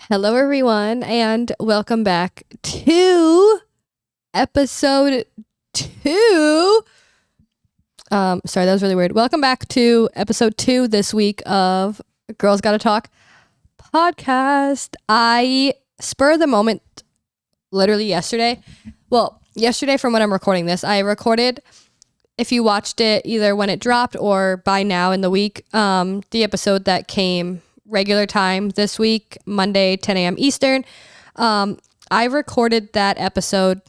Hello, everyone, and welcome back to episode 2. Sorry, that was really weird. Welcome back to episode 2 this week of Girls Gotta Talk podcast. I spur of the moment, literally yesterday. Well, yesterday from when I'm recording this, I recorded. If you watched it either when it dropped or by now in the week, the episode that came regular time this week, Monday, 10 a.m. Eastern. I recorded that episode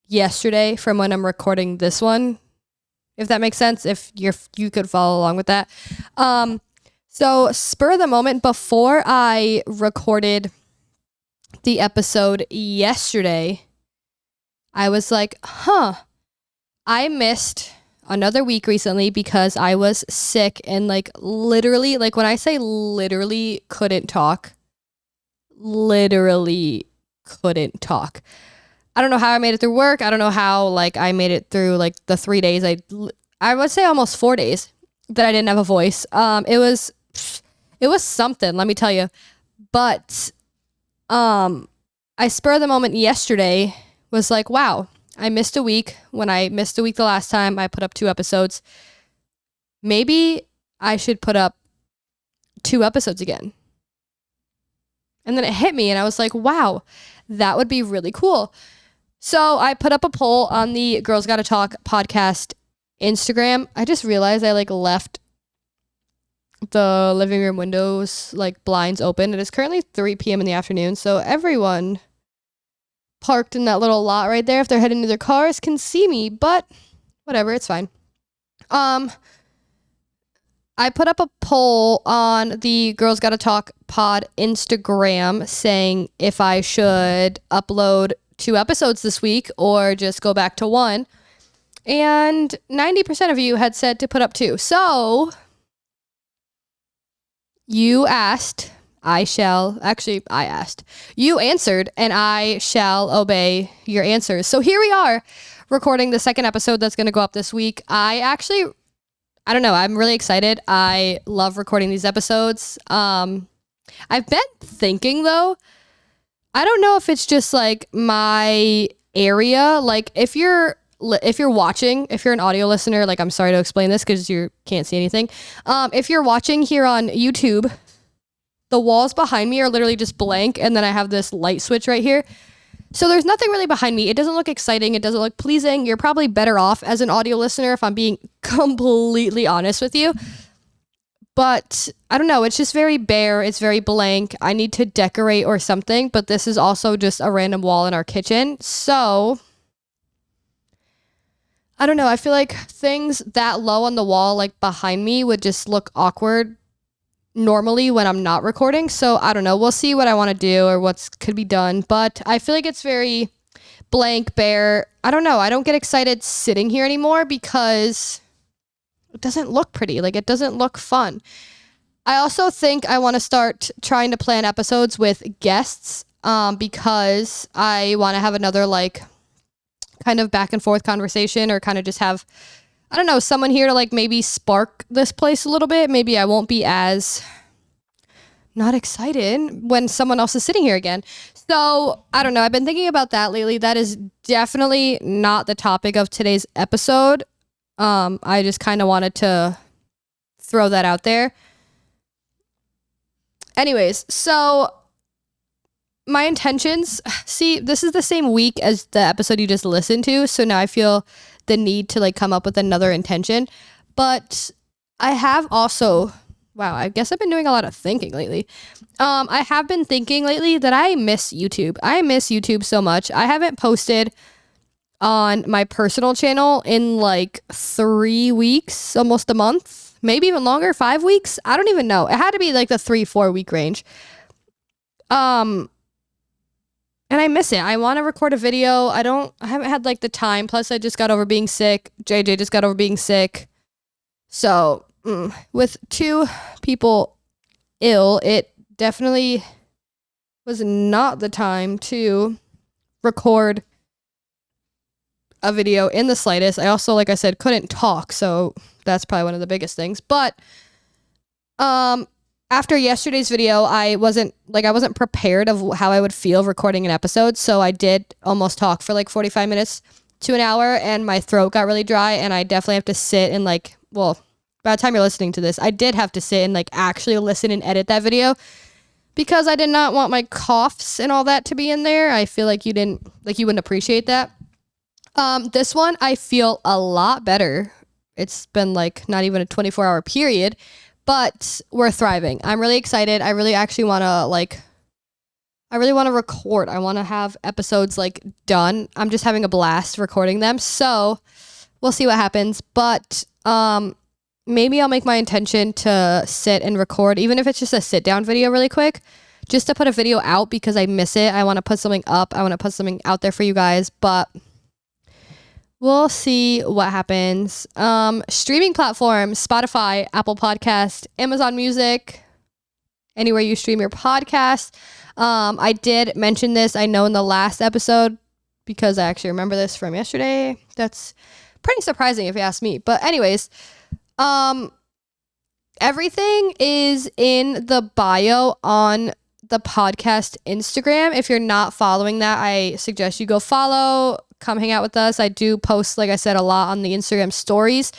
yesterday from when I'm recording this one, if that makes sense, if you could follow along with that. So spur of the moment, before I recorded the episode yesterday, I was like, I missed another week recently because I was sick and literally, when I say literally couldn't talk, literally couldn't talk. I don't know how I made it through work. I don't know how I made it through the 3 days. I would say almost 4 days that I didn't have a voice. It was something, let me tell you. But I spur of the moment yesterday was like, wow, I missed a week. When I missed a week the last time, I put up 2 episodes. Maybe I should put up 2 episodes again. And then it hit me and I was like, wow, that would be really cool. So I put up a poll on the Girls Gotta Talk podcast Instagram. I just realized I left the living room windows, blinds open. It is currently 3 p.m. in the afternoon. So everyone parked in that little lot right there, if they're heading to their cars, can see me, but whatever, it's fine. I put up a poll on the Girls Gotta Talk pod Instagram saying if I should upload 2 episodes this week or just go back to 1. And 90% of you had said to put up 2. So you asked, I asked. You answered, and I shall obey your answers. So here we are, recording the second episode that's going to go up this week. I don't know. I'm really excited. I love recording these episodes. I've been thinking, though, I don't know if it's just my area. If you're watching, if you're an audio listener, I'm sorry to explain this because you can't see anything. If you're watching here on YouTube, the walls behind me are literally just blank, and then I have this light switch right here. So there's nothing really behind me. It doesn't look exciting. It doesn't look pleasing. You're probably better off as an audio listener if I'm being completely honest with you. But I don't know. It's just very bare. It's very blank. I need to decorate or something, but this is also just a random wall in our kitchen. So I don't know. I feel like things that low on the wall, behind me, would just look awkward normally when I'm not recording. So I don't know. We'll see what I want to do or what could be done. But I feel like it's very blank, bare. I don't know. I don't get excited sitting here anymore because it doesn't look pretty. It doesn't look fun. I also think I want to start trying to plan episodes with guests because I want to have another kind of back and forth conversation, or kind of just have, I don't know, someone here to maybe spark this place a little bit. Maybe I won't be as not excited when someone else is sitting here again. So I don't know. I've been thinking about that lately. That is definitely not the topic of today's episode. I just kind of wanted to throw that out there. Anyways, so my intentions, see, this is the same week as the episode you just listened to. So now I feel the need to come up with another intention. But I have also, wow, I guess I've been doing a lot of thinking lately. I have been thinking lately that I miss YouTube. I miss YouTube so much. I haven't posted on my personal channel in 3 weeks, almost a month, maybe even longer, 5 weeks. I don't even know. It had to be the 3-4 week range. And I miss it. I want to record a video. I haven't had the time. Plus I just got over being sick. JJ just got over being sick. So with 2 people ill, it definitely was not the time to record a video in the slightest. I also, like I said, couldn't talk. So that's probably one of the biggest things. But after yesterday's video, I wasn't prepared of how I would feel recording an episode. So I did almost talk for like 45 minutes to an hour, and my throat got really dry, and I definitely have to sit and like, well, by the time you're listening to this, I did have to sit and like actually listen and edit that video because I did not want my coughs and all that to be in there. I feel like you wouldn't appreciate that. This one, I feel a lot better. It's been like not even a 24-hour period, but we're thriving. I'm really excited. I really want to record. I want to have episodes like done. I'm just having a blast recording them. So we'll see what happens. But maybe I'll make my intention to sit and record, even if it's just a sit down video really quick, just to put a video out because I miss it. I want to put something up. I want to put something out there for you guys, but we'll see what happens. Streaming platforms, Spotify, Apple Podcast, Amazon Music, anywhere you stream your podcast. I did mention this, I know, in the last episode because I actually remember this from yesterday. That's pretty surprising if you ask me. But anyways, everything is in the bio on the podcast Instagram. If you're not following that, I suggest you go follow, come hang out with us. I do post, like I said, a lot on the Instagram stories.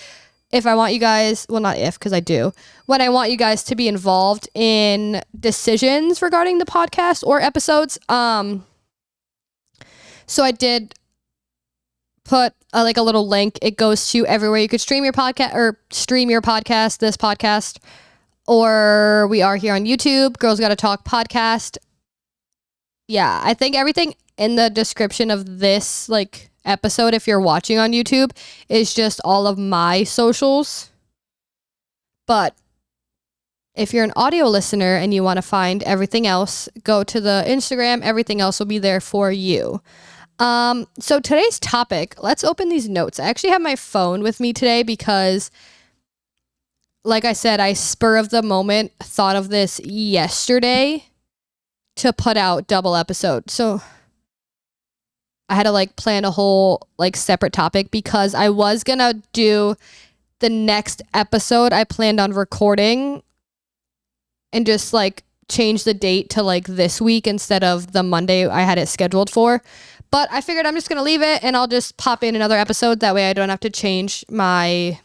If I want you guys, well, not if, because I do, when I want you guys to be involved in decisions regarding the podcast or episodes. So I did put a little link. It goes to everywhere you could stream your podcast this podcast, or we are here on YouTube, Girls Gotta Talk podcast. Yeah, I think everything in the description of this episode, if you're watching on YouTube, is just all of my socials. But if you're an audio listener and you want to find everything else, go to the Instagram. Everything else will be there for you. So today's topic, let's open these notes. I actually have my phone with me today because, like I said, I spur of the moment thought of this yesterday to put out double episode. So I had to plan a whole separate topic because I was going to do the next episode I planned on recording and just change the date to this week instead of the Monday I had it scheduled for. But I figured I'm just going to leave it and I'll just pop in another episode. That way I don't have to change my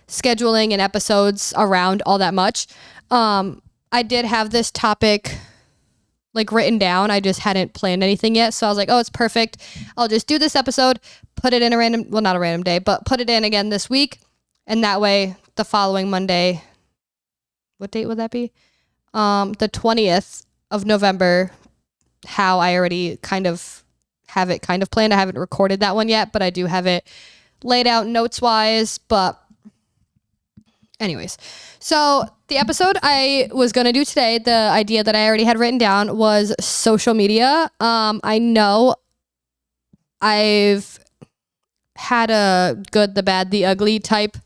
scheduling and episodes around all that much. I did have this topic written down. I just hadn't planned anything yet. So I was like, oh, it's perfect. I'll just do this episode, put it in not a random day, but put it in again this week. And that way the following Monday, what date would that be? The 20th of November, how I already kind of have it planned. I haven't recorded that one yet, but I do have it laid out notes wise. But anyways, so the episode I was going to do today, the idea that I already had written down was social media. I know I've had a good, the bad, the ugly type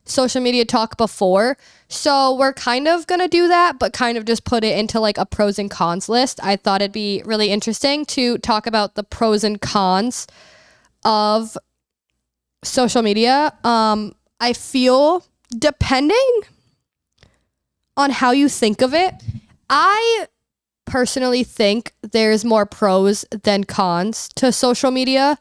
social media talk before. So we're kind of going to do that, but kind of just put it into a pros and cons list. I thought it'd be really interesting to talk about the pros and cons of social media. I feel, depending on how you think of it, I personally think there's more pros than cons to social media,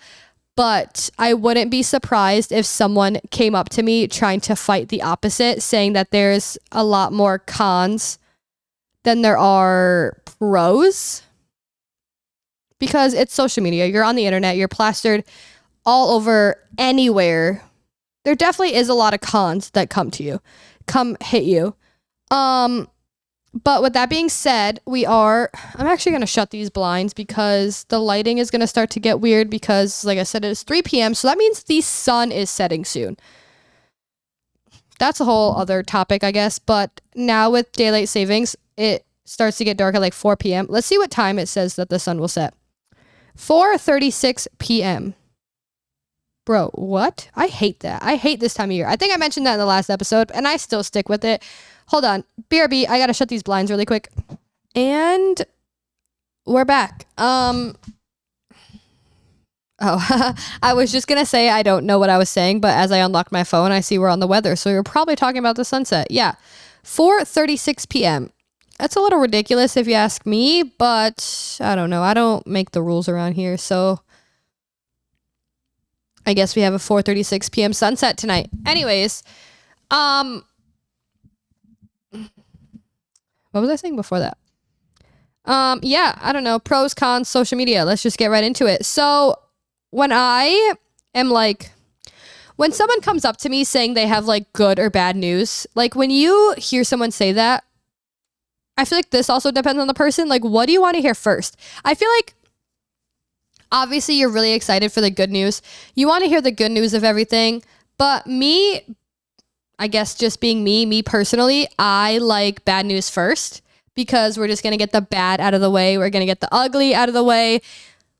but I wouldn't be surprised if someone came up to me trying to fight the opposite, saying that there's a lot more cons than there are pros, because it's social media. You're on the internet, you're plastered all over anywhere. There definitely is a lot of cons that come hit you. But with that being said, I'm actually going to shut these blinds because the lighting is going to start to get weird because, like I said, it is 3 p.m. So that means the sun is setting soon. That's a whole other topic, I guess. But now with daylight savings, it starts to get dark at 4 p.m. Let's see what time it says that the sun will set. 4:36 p.m. Bro, what? I hate that. I hate this time of year. I think I mentioned that in the last episode, and I still stick with it. Hold on. BRB, I gotta shut these blinds really quick. And we're back. I was just gonna say I don't know what I was saying, but as I unlocked my phone, I see we're on the weather, so we were probably talking about the sunset. Yeah. 4:36 p.m. That's a little ridiculous if you ask me, but I don't know. I don't make the rules around here, so I guess we have a 4:36 p.m. sunset tonight. Anyways, what was I saying before that? Yeah, I don't know. Pros, cons, social media. Let's just get right into it. So when I am like, when someone comes up to me saying they have like good or bad news, like when you hear someone say that, I feel like this also depends on the person. Like, what do you want to hear first? I feel like obviously you're really excited for the good news. You want to hear the good news of everything. But me, I guess just being me personally, I like bad news first because we're just going to get the bad out of the way. We're going to get the ugly out of the way.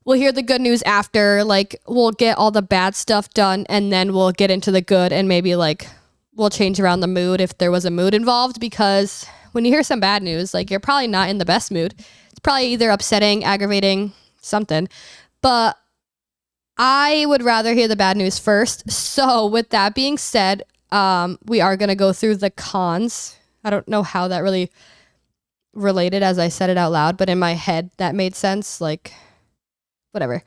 We'll hear the good news after. Like, we'll get all the bad stuff done and then we'll get into the good and maybe like we'll change around the mood if there was a mood involved, because when you hear some bad news, like you're probably not in the best mood. It's probably either upsetting, aggravating, something. But I would rather hear the bad news first. So with that being said, we are going to go through the cons. I don't know how that really related as I said it out loud, but in my head that made sense. Like, whatever.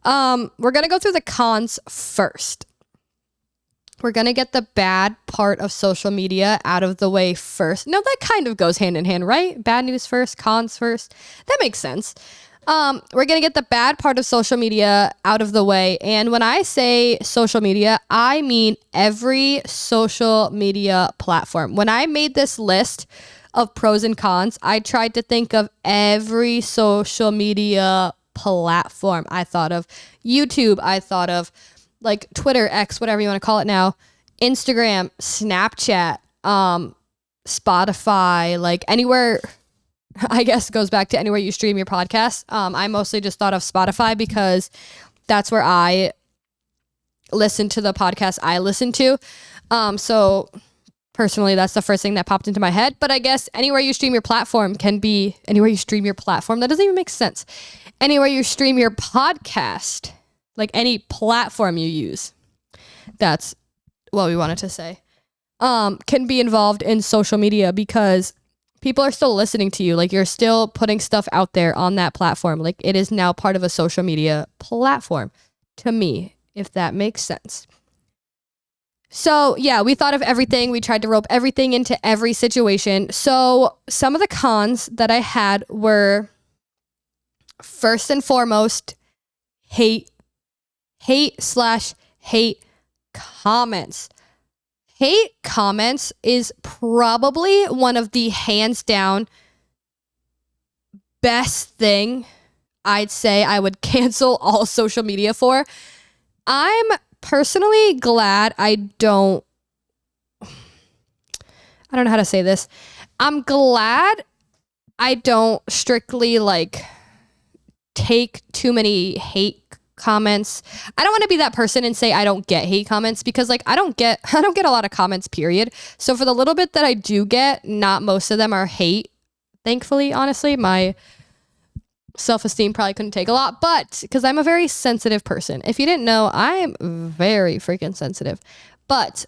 We're going to go through the cons first. We're going to get the bad part of social media out of the way first. No, that kind of goes hand in hand, right? Bad news first, cons first. That makes sense. We're going to get the bad part of social media out of the way. And when I say social media, I mean every social media platform. When I made this list of pros and cons, I tried to think of every social media platform. I thought of YouTube. I thought of like Twitter, X, whatever you want to call it now, Instagram, Snapchat, Spotify, like anywhere, I guess goes back to anywhere you stream your podcast. I mostly just thought of Spotify because that's where I listen to the podcast I listen to. So personally, that's the first thing that popped into my head. But I guess anywhere you stream your platform can be anywhere you stream your platform. That doesn't even make sense. Anywhere you stream your podcast, like any platform you use, that's what we wanted to say, can be involved in social media because people are still listening to you. Like, you're still putting stuff out there on that platform. Like, it is now part of a social media platform to me, if that makes sense. So yeah, we thought of everything. We tried to rope everything into every situation. So some of the cons that I had were, first and foremost, hate comments. Hate comments is probably one of the hands down best thing I'd say I would cancel all social media for. I'm personally glad I don't know how to say this. I'm glad I don't strictly like take too many hate comments. I don't want to be that person and say I don't get hate comments, because like I don't get a lot of comments, period. So for the little bit that I do get, not most of them are hate. Thankfully, honestly, my self-esteem probably couldn't take a lot, but because I'm a very sensitive person. If you didn't know, I'm very freaking sensitive. But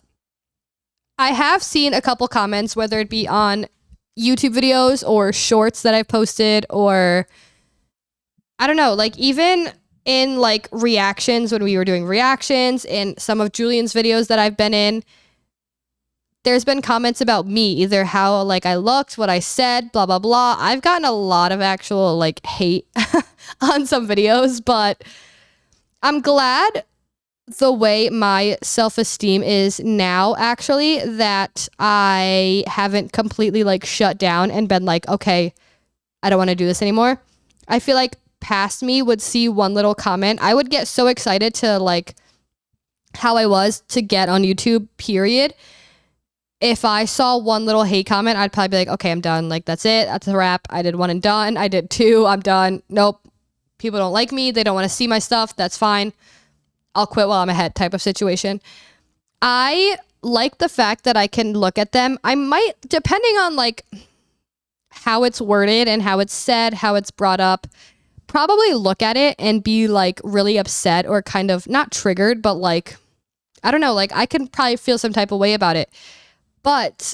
I have seen a couple comments, whether it be on YouTube videos or shorts that I've posted, or I don't know, like even in like reactions, when we were doing reactions in some of Julian's videos that I've been in, there's been comments about me, either how like I looked, what I said, blah, blah, blah. I've gotten a lot of actual like hate on some videos, but I'm glad the way my self-esteem is now, actually, that I haven't completely like shut down and been like, okay, I don't want to do this anymore. I feel like past me would see one little comment. I would get so excited to like how I was to get on YouTube, period. If I saw one little hate comment, I'd probably be like, okay, I'm done. Like, that's it. That's a wrap. I did one and done. I did two. I'm done. Nope. People don't like me. They don't want to see my stuff. That's fine. I'll quit while I'm ahead type of situation. I like the fact that I can look at them. I might, depending on like how it's worded and how it's said, how it's brought up, probably look at it and be like really upset or kind of not triggered, but like, I don't know, like I can probably feel some type of way about it. But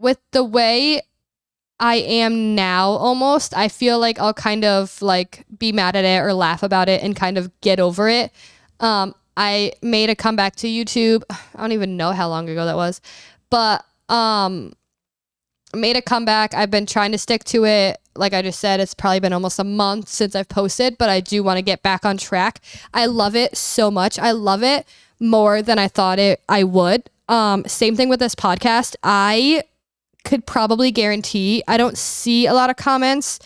with the way I am now, almost, I feel like I'll kind of like be mad at it or laugh about it and kind of get over it. I made a comeback to YouTube. I don't even know how long ago that was, but made a comeback. I've been trying to stick to it. Like I just said, it's probably been almost a month since I've posted, but I do want to get back on track. I love it so much. I love it more than I thought I would. Same thing with this podcast. I could probably guarantee I don't see a lot of comments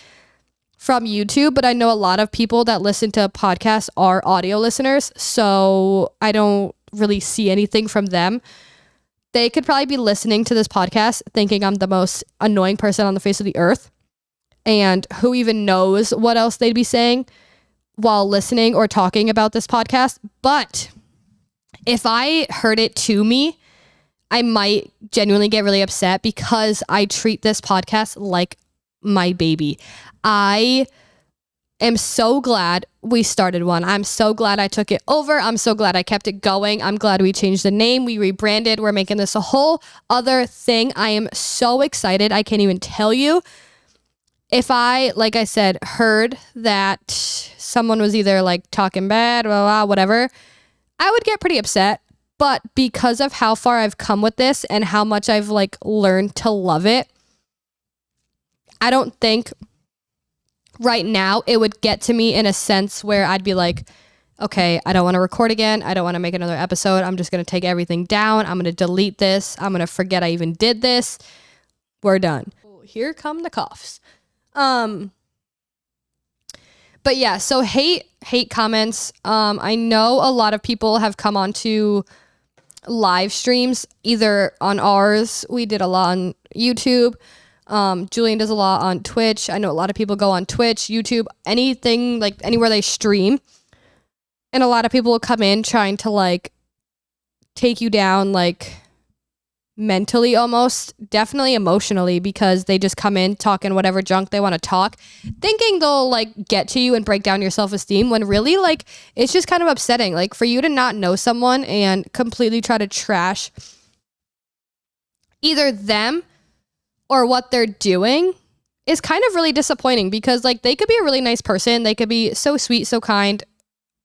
from YouTube, but I know a lot of people that listen to podcasts are audio listeners, so I don't really see anything from them. They could probably be listening to this podcast thinking I'm the most annoying person on the face of the earth, and who even knows what else they'd be saying while listening or talking about this podcast. But if I heard it to me, I might genuinely get really upset because I treat this podcast like my baby. I am so glad we started one. I'm so glad I took it over. I'm so glad I kept it going. I'm glad we changed the name. We rebranded. We're making this a whole other thing. I am so excited. I can't even tell you. If I, like I said, heard that someone was either like talking bad, blah, blah, whatever, I would get pretty upset. But because of how far I've come with this and how much I've like learned to love it, I don't think right now it would get to me in a sense where I'd be like, okay, I don't want to record again. I don't want to make another episode. I'm just going to take everything down. I'm going to delete this. I'm going to forget I even did this. We're done. Here come the coughs. But yeah, so hate comments. I know a lot of people have come onto live streams, either on ours. We did a lot on YouTube. Julian does a lot on Twitch. I know a lot of people go on Twitch, YouTube, anything, like anywhere they stream. And a lot of people will come in trying to like take you down, like mentally, almost, definitely emotionally, because they just come in talking whatever junk they want to talk, thinking they'll like get to you and break down your self-esteem, when really like it's just kind of upsetting. Like for you to not know someone and completely try to trash either them or what they're doing is kind of really disappointing, because like they could be a really nice person, they could be so sweet, so kind,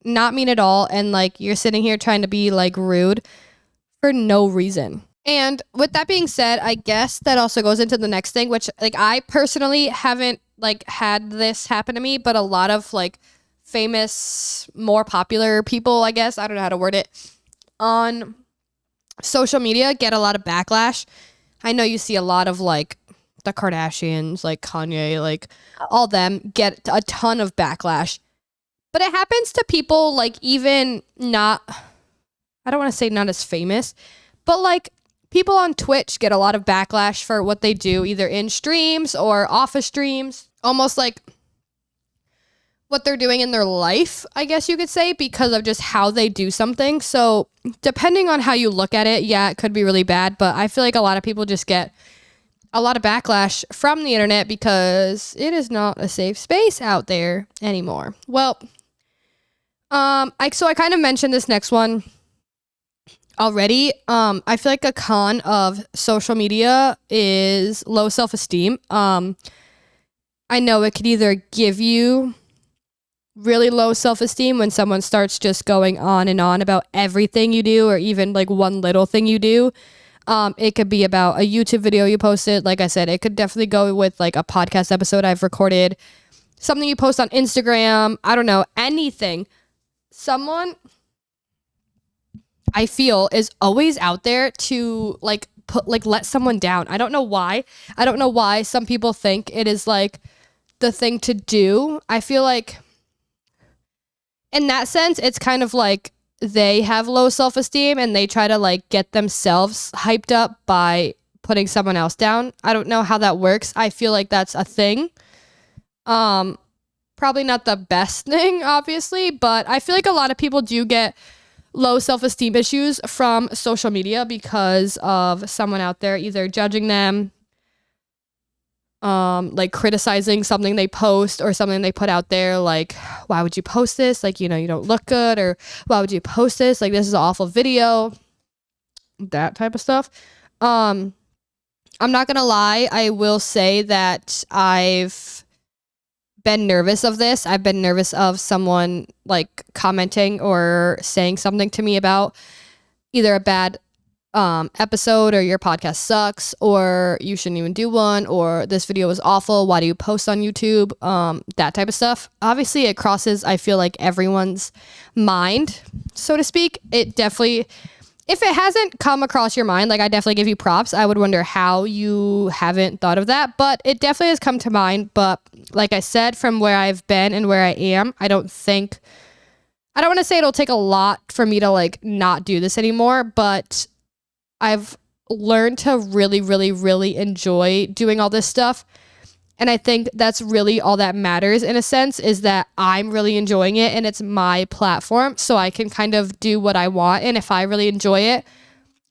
not mean at all, and like you're sitting here trying to be like rude for no reason. And with that being said, I guess that also goes into the next thing, which like I personally haven't like had this happen to me, but a lot of like famous, more popular people, I guess, I don't know how to word it, on social media get a lot of backlash. I know you see a lot of like the Kardashians, like Kanye, like all them get a ton of backlash, but it happens to people like even not, I don't want to say not as famous, but like people on Twitch get a lot of backlash for what they do, either in streams or off of streams, almost like what they're doing in their life, I guess you could say, because of just how they do something. So depending on how you look at it, yeah, it could be really bad, but I feel like a lot of people just get a lot of backlash from the internet because it is not a safe space out there anymore. Well, so I kind of mentioned this next one already. I feel like a con of social media is low self-esteem. I know it could either give you really low self-esteem when someone starts just going on and on about everything you do, or even like one little thing you do. It could be about a YouTube video you posted. Like I said, it could definitely go with like a podcast episode I've recorded, something you post on Instagram. I don't know, anything. Someone, I feel, is always out there to like put, like let someone down. I don't know why. I don't know why some people think it is like the thing to do. I feel like in that sense, it's kind of like they have low self-esteem and they try to like get themselves hyped up by putting someone else down. I don't know how that works. I feel like that's a thing. Probably not the best thing, obviously, but I feel like a lot of people do get low self-esteem issues from social media because of someone out there either judging them, like criticizing something they post or something they put out there, like, why would you post this? Like, you know, you don't look good, or why would you post this? Like, this is an awful video, that type of stuff. I'm not gonna lie, I will say that I've been nervous of this. I've been nervous of someone like commenting or saying something to me about either a bad episode, or your podcast sucks, or you shouldn't even do one, or this video was awful, why do you post on YouTube, that type of stuff. Obviously it crosses, I feel like, everyone's mind, so to speak. It definitely, if it hasn't come across your mind, like, I definitely give you props. I would wonder how you haven't thought of that, but it definitely has come to mind. But like I said, from where I've been and where I am, I don't want to say it'll take a lot for me to like not do this anymore, but I've learned to really, really, really enjoy doing all this stuff. And I think that's really all that matters, in a sense, is that I'm really enjoying it and it's my platform, so I can kind of do what I want. And if I really enjoy it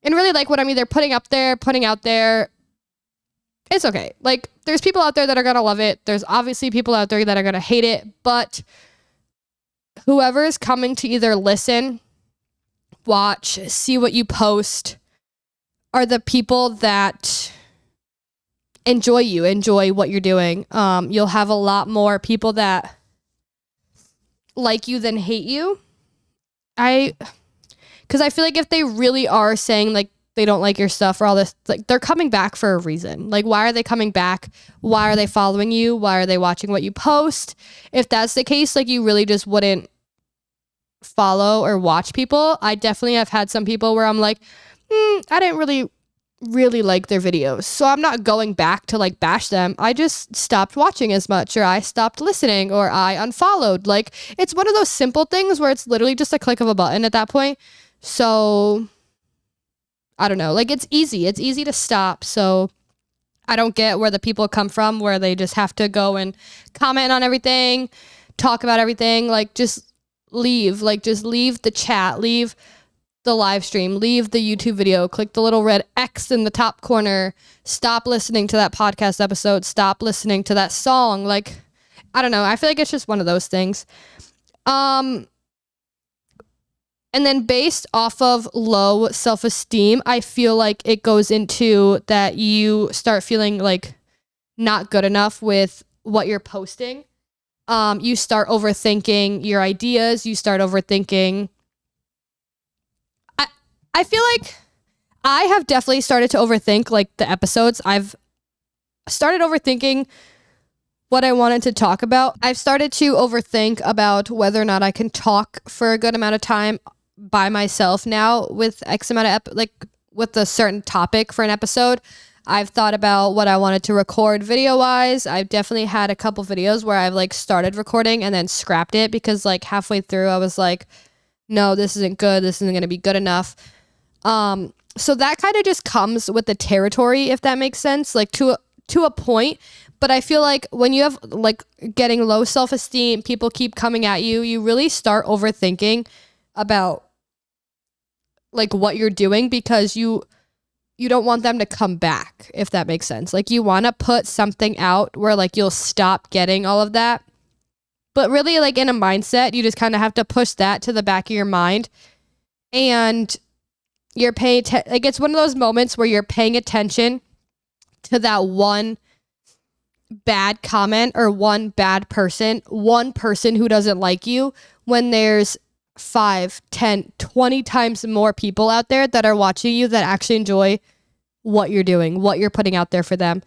and really like what I'm either putting out there, it's okay. Like, there's people out there that are going to love it. There's obviously people out there that are going to hate it, but whoever is coming to either listen, watch, see what you post, are the people that enjoy what you're doing. You'll have a lot more people that like you than hate you. Because I feel like if they really are saying like they don't like your stuff or all this, like, they're coming back for a reason. Like, why are they coming back? Why are they following you? Why are they watching what you post? If that's the case, like, you really just wouldn't follow or watch people. I definitely have had some people where I'm like, I didn't really like their videos, so I'm not going back to like bash them. I just stopped watching as much, or I stopped listening, or I unfollowed. Like, it's one of those simple things where it's literally just a click of a button at that point. So I don't know, like, it's easy to stop. So I don't get where the people come from, where they just have to go and comment on everything, talk about everything. Like, just leave the chat, leave the live stream, leave the YouTube video, click the little red X in the top corner, stop listening to that podcast episode, stop listening to that song. Like, I don't know. I feel like it's just one of those things. And then based off of low self-esteem, I feel like it goes into that you start feeling like not good enough with what you're posting. You start overthinking your ideas. You start overthinking. I feel like I have definitely started to overthink like the episodes. I've started overthinking what I wanted to talk about. I've started to overthink about whether or not I can talk for a good amount of time by myself now with X amount of with a certain topic for an episode. I've thought about what I wanted to record video wise. I've definitely had a couple videos where I've like started recording and then scrapped it because like halfway through I was like, no, this isn't good. This isn't going to be good enough. So that kind of just comes with the territory, if that makes sense, like to a point. But I feel like when you have like getting low self-esteem, people keep coming at you, you really start overthinking about like what you're doing, because you don't want them to come back, if that makes sense. Like, you want to put something out where like you'll stop getting all of that. But really, like, in a mindset, you just kind of have to push that to the back of your mind, and you're paying like, it's one of those moments where you're paying attention to that one bad comment or one bad person, one person who doesn't like you, when there's 5, 10, 20 times more people out there that are watching you that actually enjoy what you're doing, what you're putting out there for them.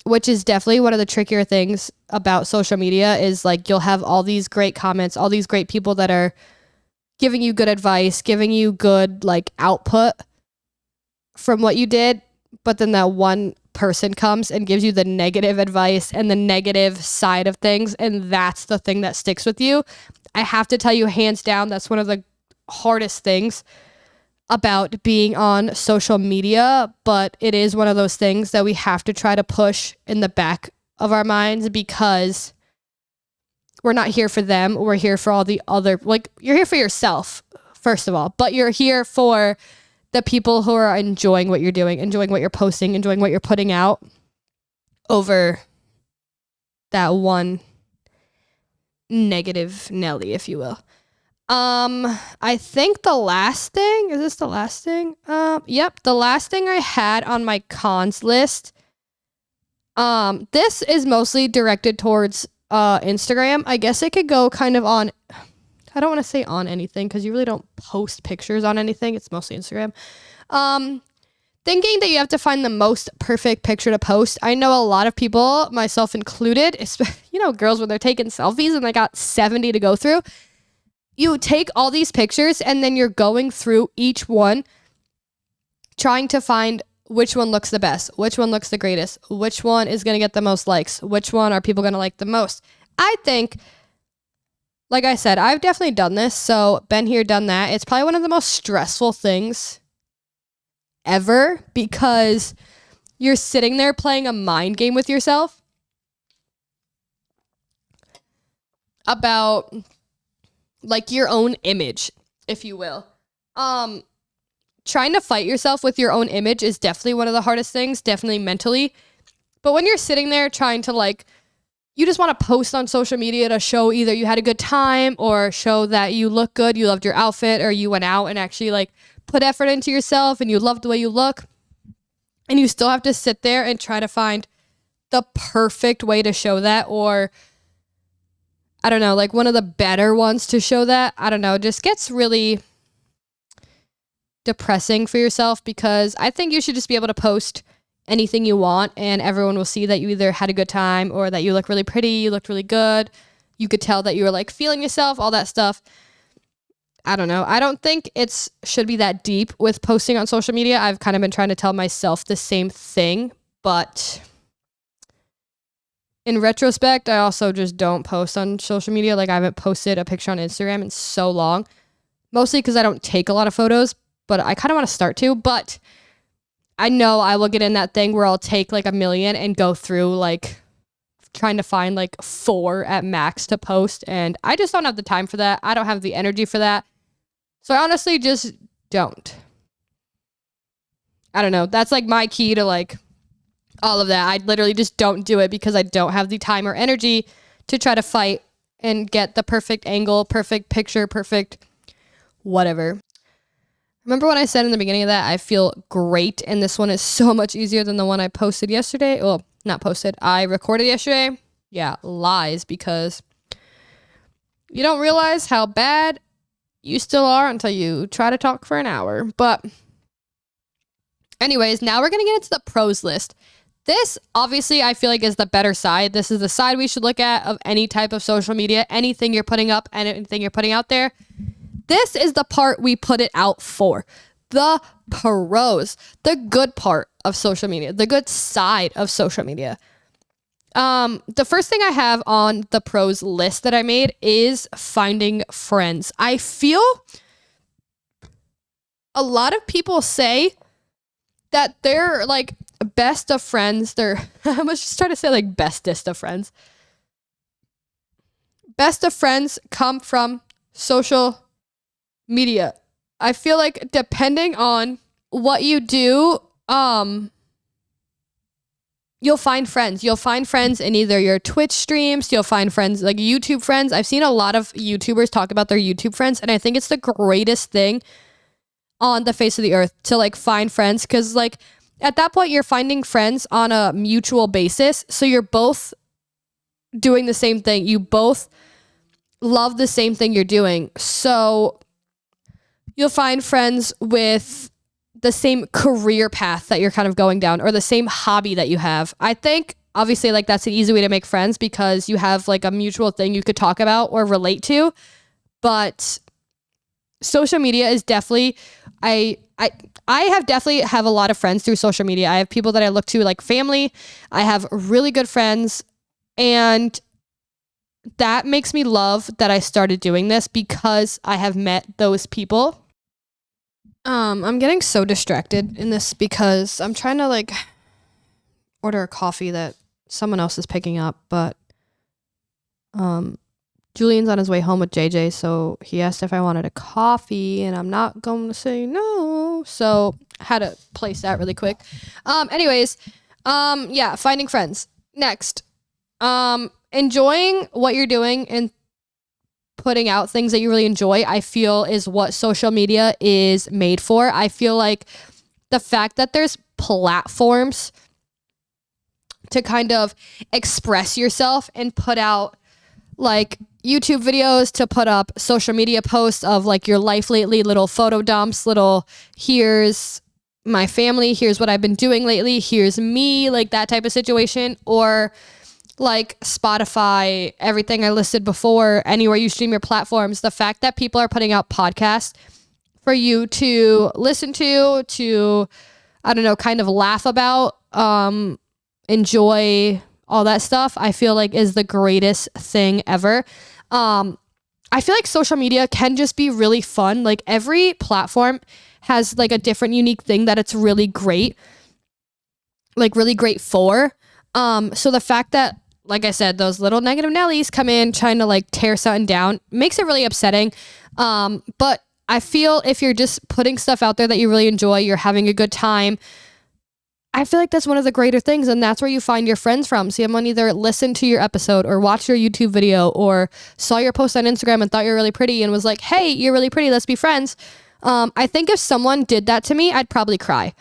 Which is definitely one of the trickier things about social media, is like, you'll have all these great comments, all these great people that are giving you good advice, giving you good like output from what you did. But then that one person comes and gives you the negative advice and the negative side of things. And that's the thing that sticks with you. I have to tell you, hands down, that's one of the hardest things about being on social media, but it is one of those things that we have to try to push in the back of our minds, because we're not here for them. We're here for all the other, like, you're here for yourself, first of all, but you're here for the people who are enjoying what you're doing, enjoying what you're posting, enjoying what you're putting out, over that one negative Nelly, if you will. I think the last thing, is this the last thing? Yep, the last thing I had on my cons list. This is mostly directed towards Instagram. I guess it could go kind of on, I don't want to say on anything because you really don't post pictures on anything. It's mostly Instagram. Thinking that you have to find the most perfect picture to post. I know a lot of people, myself included, girls when they're taking selfies and they got 70 to go through. You take all these pictures and then you're going through each one, trying to find which one looks the best, which one looks the greatest, which one is going to get the most likes, which one are people going to like the most. I think, like I said, I've definitely done this. So been here, done that. It's probably one of the most stressful things ever because you're sitting there playing a mind game with yourself about like your own image, if you will. Trying to fight yourself with your own image is definitely one of the hardest things, definitely mentally. But when you're sitting there trying to you just want to post on social media to show either you had a good time or show that you look good, you loved your outfit, or you went out and actually put effort into yourself and you loved the way you look. And you still have to sit there and try to find the perfect way to show that, or I don't know, one of the better ones to show that. I don't know, it just gets really depressing for yourself because I think you should just be able to post anything you want and everyone will see that you either had a good time or that you look really pretty, you looked really good. You could tell that you were feeling yourself, all that stuff. I don't know. I don't think it should be that deep with posting on social media. I've kind of been trying to tell myself the same thing, but in retrospect, I also just don't post on social media. I haven't posted a picture on Instagram in so long, mostly because I don't take a lot of photos, but I kind of want to start to. But I know I will get in that thing where I'll take a million and go through trying to find 4 at max to post. And I just don't have the time for that. I don't have the energy for that. So I honestly just don't. I don't know. That's my key to all of that. I literally just don't do it because I don't have the time or energy to try to fight and get the perfect angle, perfect picture, perfect whatever. Remember when I said in the beginning of that, I feel great, and this one is so much easier than the one I posted yesterday? Well, not posted. I recorded yesterday. Yeah, lies, because you don't realize how bad you still are until you try to talk for an hour. But anyways, now we're going to get into the pros list. This, obviously, I feel is the better side. This is the side we should look at of any type of social media, anything you're putting up, anything you're putting out there. This is the part we put it out for. The pros, the good part of social media, the good side of social media. The first thing I have on the pros list that I made is finding friends. I feel a lot of people say that they're best of friends. I was just trying to say bestest of friends. Best of friends come from social media. I feel depending on what you do, you'll find friends. You'll find friends in either your Twitch streams, you'll find friends YouTube friends. I've seen a lot of YouTubers talk about their YouTube friends, and I think it's the greatest thing on the face of the earth to find friends, because at that point you're finding friends on a mutual basis. So you're both doing the same thing. You both love the same thing you're doing. So you'll find friends with the same career path that you're kind of going down, or the same hobby that you have. I think obviously that's an easy way to make friends because you have a mutual thing you could talk about or relate to. But social media is definitely, I definitely have a lot of friends through social media. I have people that I look to family. I have really good friends, and that makes me love that I started doing this because I have met those people. I'm getting so distracted in this because I'm trying to order a coffee that someone else is picking up, but Julian's on his way home with JJ, so he asked if I wanted a coffee, and I'm not going to say no, so I had to place that really quick. Anyways, yeah, finding friends. Next, enjoying what you're doing and putting out things that you really enjoy, I feel is what social media is made for. I feel like the fact that there's platforms to kind of express yourself and put out like YouTube videos, to put up social media posts of like your life lately, little photo dumps, little here's my family, here's what I've been doing lately, here's me, like that type of situation. Or like Spotify, everything I listed before, anywhere you stream your platforms, the fact that people are putting out podcasts for you to listen to, I don't know, kind of laugh about, enjoy, all that stuff, I feel like is the greatest thing ever. I feel like social media can just be really fun. Like every platform has like a different unique thing that it's really great, like really great for. So the fact that, like I said, those little negative Nellies come in trying to like tear something down makes it really upsetting. But I feel if you're just putting stuff out there that you really enjoy, you're having a good time, I feel like that's one of the greater things, and that's where you find your friends from. Someone either listened to your episode or watched your YouTube video or saw your post on Instagram and thought you're really pretty and was like, hey, you're really pretty, let's be friends. I think if someone did that to me, I'd probably cry.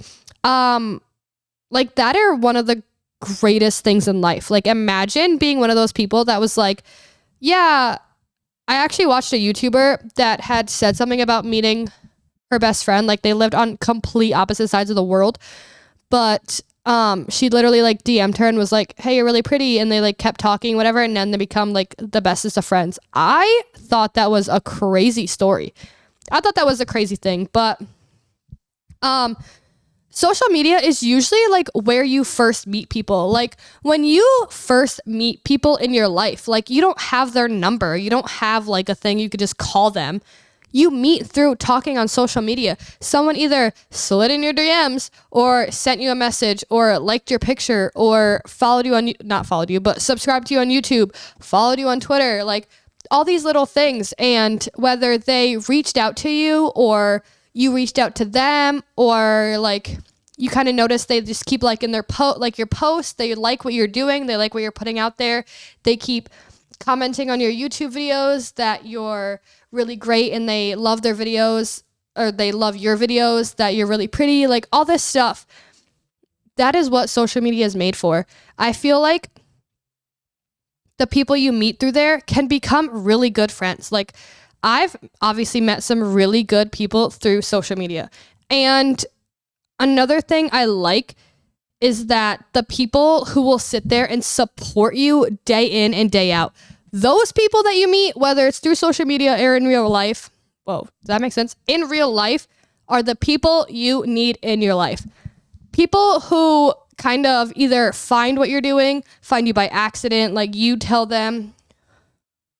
Like that are one of the greatest things in life. Like imagine being one of those people that was like, yeah, I actually watched a YouTuber that had said something about meeting her best friend. Like they lived on complete opposite sides of the world. But she literally like DM'd her and was like, hey, you're really pretty. And they like kept talking, whatever. And then they become like the bestest of friends. I thought that was a crazy story. I thought that was a crazy thing. But social media is usually like where you first meet people. Like when you first meet people in your life, like you don't have their number. You don't have like a thing you could just call them. You meet through talking on social media. Someone either slid in your DMs or sent you a message or liked your picture or followed you on, not followed you, but subscribed to you on YouTube, followed you on Twitter, like all these little things. And whether they reached out to you or you reached out to them, or like you kind of notice they just keep liking their like your posts, they like what you're doing, they like what you're putting out there, they keep commenting on your YouTube videos that you're really great and they love their videos, or they love your videos, that you're really pretty, like all this stuff. That is what social media is made for. I feel like the people you meet through there can become really good friends. Like I've obviously met some really good people through social media. And another thing I like is that the people who will sit there and support you day in and day out, those people that you meet, whether it's through social media or in real life, whoa, does that make sense? In real life are the people you need in your life. People who kind of either find what you're doing, find you by accident, like you tell them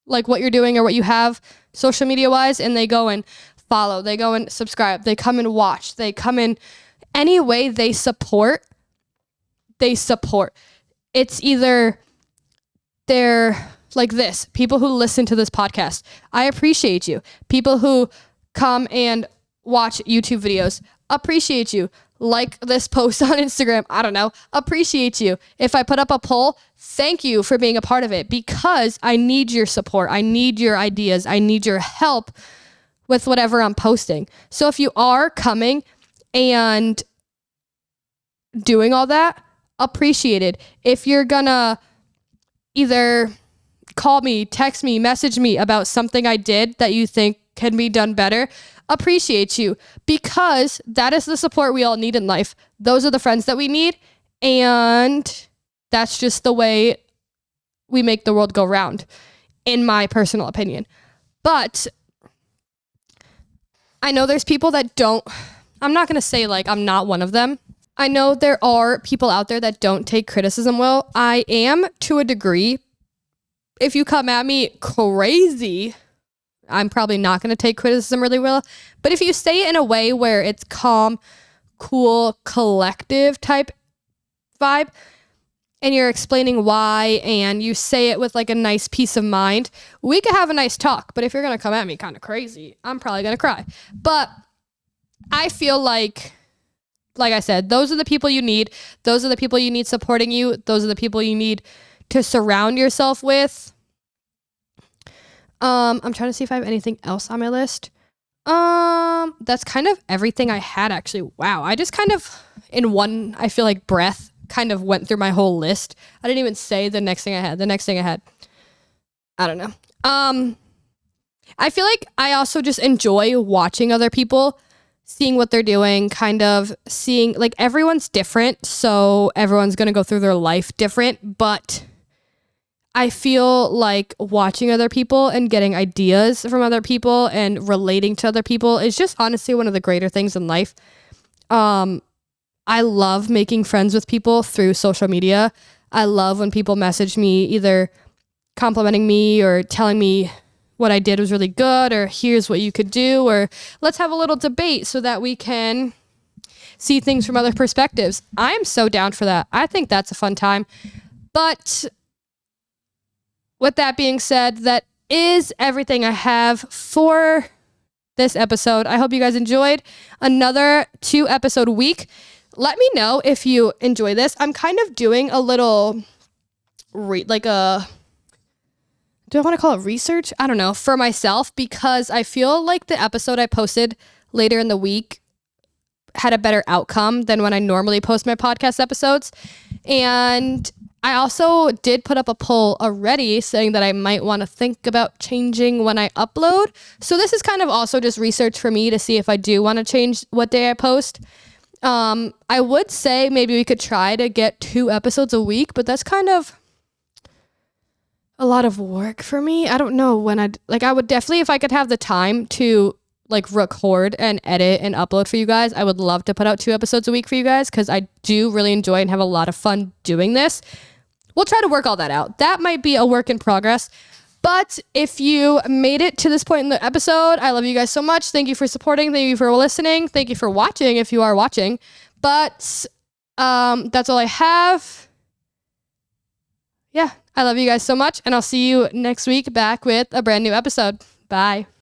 like what you're doing or what you have social media wise, and they go and follow, they go and subscribe, they come and watch, they come in any way they support. It's either they're like this, people who listen to this podcast, I appreciate you. People who come and watch YouTube videos, appreciate you. Like this post on Instagram, I don't know, appreciate you. If I put up a poll, thank you for being a part of it, because I need your support. I need your ideas. I need your help with whatever I'm posting. So if you are coming and doing all that, appreciated. If you're gonna either call me, text me, message me about something I did that you think can be done better, appreciate you, because that is the support we all need in life. Those are the friends that we need, and that's just the way we make the world go round, in my personal opinion. But I know there's people that don't, I'm not going to say like I'm not one of them. I know there are people out there that don't take criticism well. I am to a degree. If you come at me crazy, I'm probably not going to take criticism really well. But if you say it in a way where it's calm, cool, collective type vibe, and you're explaining why, and you say it with like a nice peace of mind, we could have a nice talk. But if you're going to come at me kind of crazy, I'm probably going to cry. But I feel like I said, those are the people you need. Those are the people you need supporting you. Those are the people you need to surround yourself with. I'm trying to see if I have anything else on my list. That's kind of everything I had actually. Wow. I just kind of in one, I feel like breath kind of went through my whole list. I didn't even say the next thing I had. I don't know. I feel like I also just enjoy watching other people, seeing what they're doing, kind of seeing like everyone's different. So everyone's going to go through their life different, but I feel like watching other people and getting ideas from other people and relating to other people is just honestly one of the greater things in life. I love making friends with people through social media. I love when people message me either complimenting me or telling me what I did was really good, or here's what you could do, or let's have a little debate so that we can see things from other perspectives. I'm so down for that. I think that's a fun time. But with that being said, that is everything I have for this episode. I hope you guys enjoyed another 2-episode week. Let me know if you enjoy this. I'm kind of doing a little do I want to call it research? I don't know, for myself, because I feel like the episode I posted later in the week had a better outcome than when I normally post my podcast episodes. And I also did put up a poll already saying that I might want to think about changing when I upload. So this is kind of also just research for me to see if I do want to change what day I post. I would say maybe we could try to get 2 episodes a week, but that's kind of a lot of work for me. I don't know when I would definitely, if I could have the time to like record and edit and upload for you guys, I would love to put out 2 episodes a week for you guys, because I do really enjoy and have a lot of fun doing this. We'll try to work all that out. That might be a work in progress. But if you made it to this point in the episode, I love you guys so much. Thank you for supporting. Thank you for listening. Thank you for watching if you are watching. But that's all I have. Yeah, I love you guys so much, and I'll see you next week back with a brand new episode. Bye.